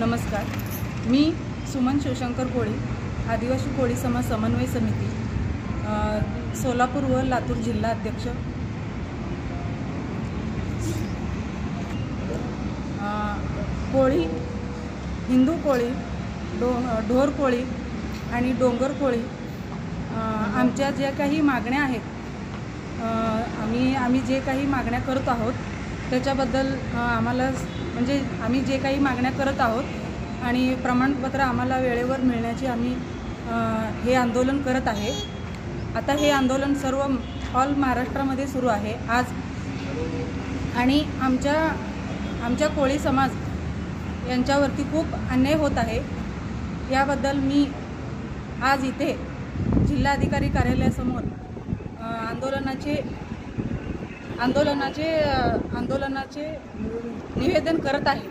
नमस्कार, मी सुमन शिवशंकर कोळी, आदिवासी कोळी समाज समन्वय समिती, सोलापूर व लातूर जिल्हा अध्यक्ष। कोळी, हिंदू कोळी, ढोर कोळी आणि डोंगर कोळी आमच्या ज्या काही मागण्या आहेत, आम्ही जे काही मागण्या करत आहोत त्याच्याबद्दल आम्हाला म्हणजे आम्ही जे काही मागण्या करत आहोत आणि प्रमाणपत्र आम्हाला वेळेवर मिळण्याची आम्ही हे आंदोलन करत आहे। आता हे आंदोलन सर्व ऑल महाराष्ट्रामध्ये सुरू आहे आज, आणि आमच्या कोळी समाज यांच्यावरती खूप अन्याय होत आहे। याबद्दल मी आज इथे जिल्हाधिकारी कार्यालयासमोर आंदोलनाचे निवेदन करत आहे।